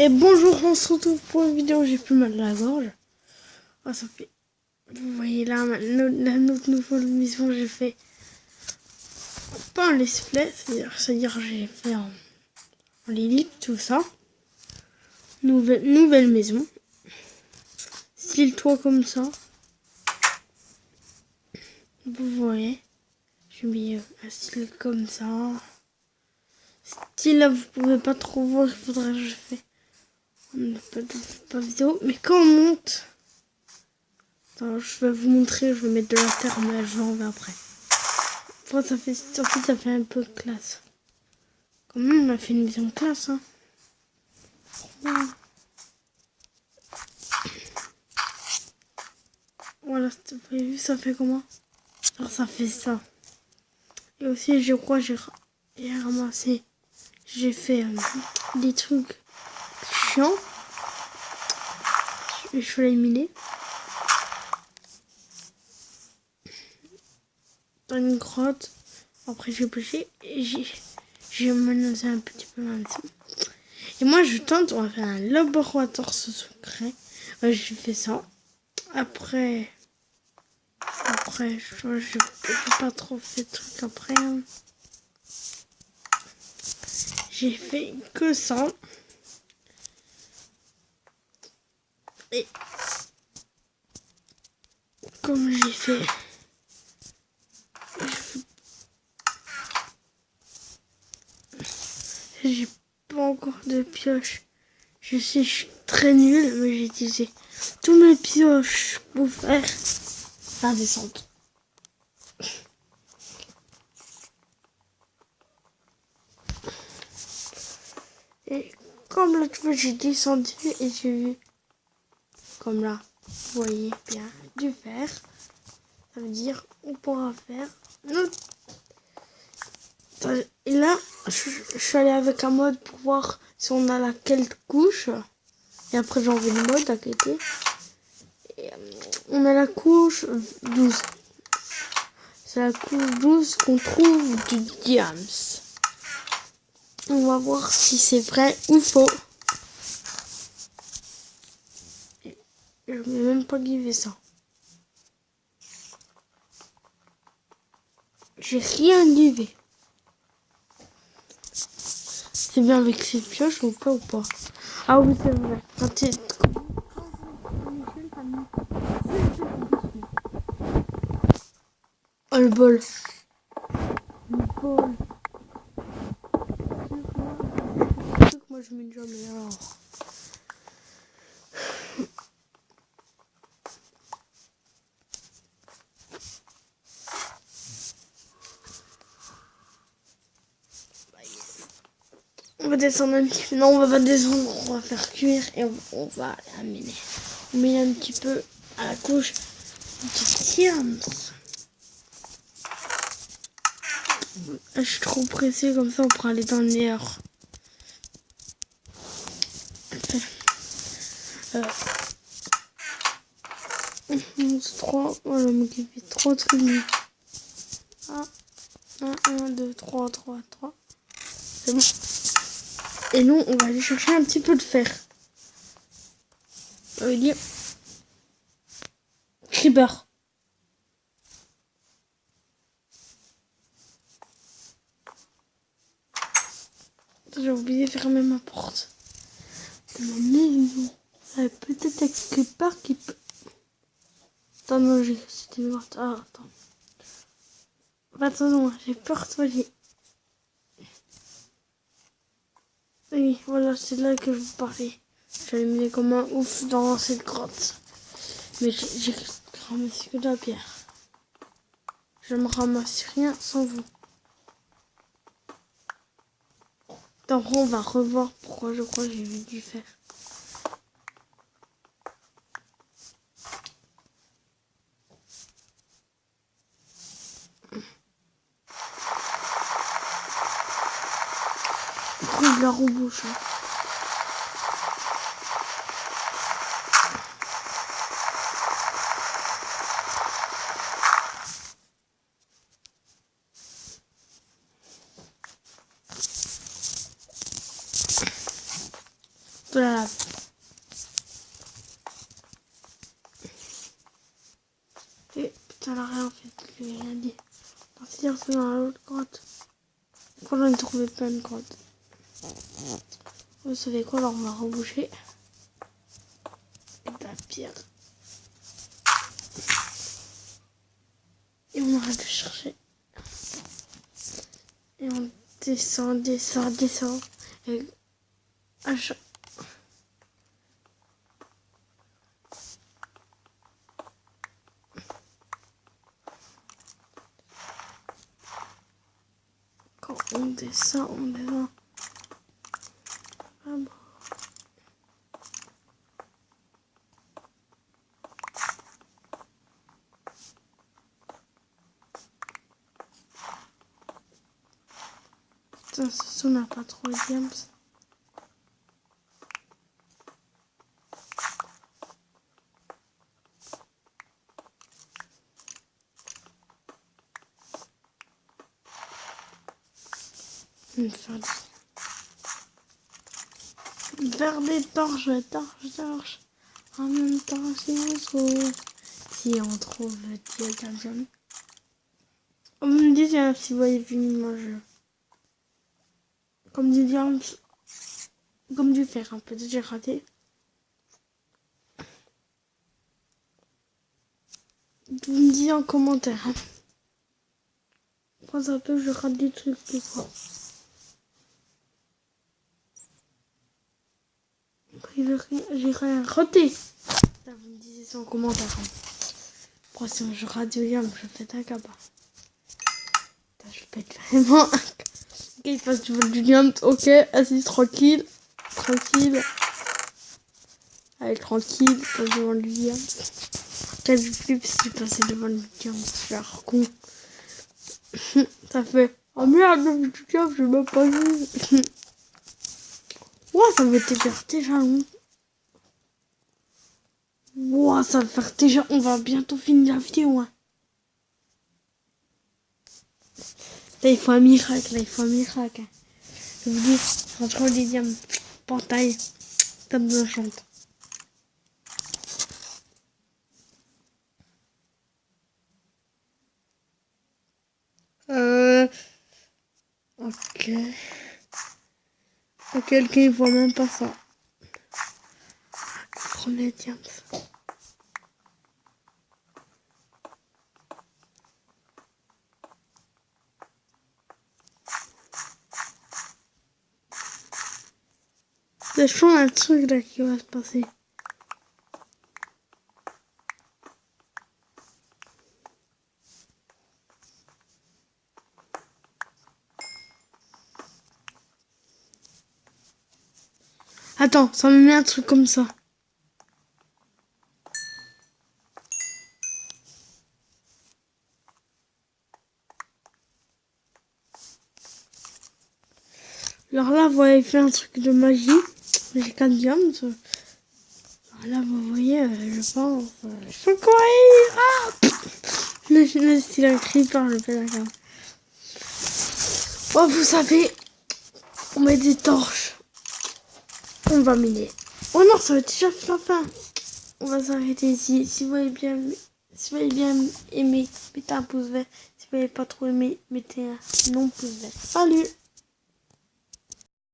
Et bonjour, on se retrouve pour une vidéo où j'ai plus mal à la gorge. Oh, ça fait... Vous voyez là, notre nouvelle mission, j'ai fait pas un let's play, c'est-à-dire j'ai fait en Lilith, tout ça. Nouvelle maison. Style toit comme ça. Vous voyez. J'ai mis un style comme ça. Style là, vous pouvez pas trop voir, il faudrait que je fais. On n'a pas vidéo, mais quand on monte... Attends, je vais vous montrer, je vais mettre de la terre, mais je vais en après. Enfin, ça fait un peu classe. Quand même, on a fait une maison classe, hein. Voilà, vous avez vu, ça fait comment? Alors, ça fait ça. Et aussi, je crois, j'ai ramassé, j'ai fait des trucs chiants. Je vais l'éliminer. Dans une grotte. Après, j'ai pêché et j'ai menacé un petit peu ma maison. Et moi, je tente, on va faire un laboratoire secret. J'ai fait ça. Après, je pas trop fait de trucs après. J'ai fait que ça. Et comme j'ai pas encore de pioche. Je sais, je suis très nulle, mais j'ai utilisé tous mes pioches pour faire la descente. Et comme l'autre fois, j'ai descendu et j'ai vu, comme là, vous voyez bien, du fer. Ça veut dire on pourra faire notre... Et là, je suis allée avec un mode pour voir si on a laquelle couche. Et après, j'ai enlevé le mode à côté. Et, on a la couche 12. C'est la couche 12 qu'on trouve du diams. On va voir si c'est vrai ou faux. Je ne vais même pas giver ça. J'ai rien givé. C'est bien avec ces pioches ou pas? Ah oui, c'est vrai. Oh le bol. Le bol. Moi je mets jamais alors. On va descendre un petit peu. Non, on va pas descendre, on va faire cuire et on va amener. On met un petit peu à la couche du diams. Je suis trop pressée, comme ça on pourra aller dans le meilleur. 3, voilà, mon qui fait 3 trucs. 1, 2, 3. C'est bon. Et nous, on va aller chercher un petit peu de fer. Ça veut dire creeper. J'ai oublié de fermer ma porte de ma maison. Peut-être un creeper qui peut... Attends, non, c'était morte. Ah, attends. Attends, j'ai peur, toi, Oui, voilà, c'est là que je vous parlais. J'allais me mettre comme un ouf dans cette grotte. Mais j'ai ramassé que de la pierre. Je ne ramasse rien sans vous. Donc on va revoir pourquoi je crois que j'ai vu du fer. Trouve la roue bouche. de la lave. Et putain, là, rien en fait, je lui ai rien dit. Partir, c'est dans l'autre grotte. Quand j'en ai trouvé plein de grottes. Vous savez quoi, alors on va reboucher. Et de la pierre. Et on arrête de chercher. Et on descend. Et à chaque... Quand on descend. Ah bon. Putain, ça n'a pas trop de diams. Faire des torches. En même temps, si on trouve. Si on trouve diamant. On me dit si vous voyez fini mon jeu. Comme du diamant. Comme du fer, un peu. J'ai raté. Vous me dites en commentaire. Hein. Quand ça peut, je rate des trucs ou quoi. J'ai rien raté. Ça, vous me disiez ça en commentaire. Hein. Pour si je rate du diamant, je fais un capa. Je peux être vraiment. Ok, il passe du vol du diamant. Ok, assis tranquille. Allez, tranquille, passe devant le diamant. Quel flip si passer devant le diamant, c'est faire con. Ça fait. Oh merde, le diamant, je m'ai pas vu. Ouah, ça va faire déjà long. Ouah, ça va faire déjà. On va bientôt finir la vidéo. Hein. Là, il faut un miracle. Hein. Je vous dis, franchement, les diamants, portail, table de chante. Ok. Ok, quelqu'un voit même pas ça. Premier diamant. C'est chaud un truc là qui va se passer. Attends, ça me met un truc comme ça. Alors là, vous voyez, fait un truc de magie. J'ai 4 diamants. Alors là, vous voyez, je pense... je sais quoi. Le style un creeper, le pédale. Oh, vous savez, on met des torches. On va miner. Oh non, ça va déjà la fin. On va s'arrêter ici. Si vous avez bien aimé, mettez un pouce vert. Si vous n'avez pas trop aimé, mettez un non pouce vert. Salut!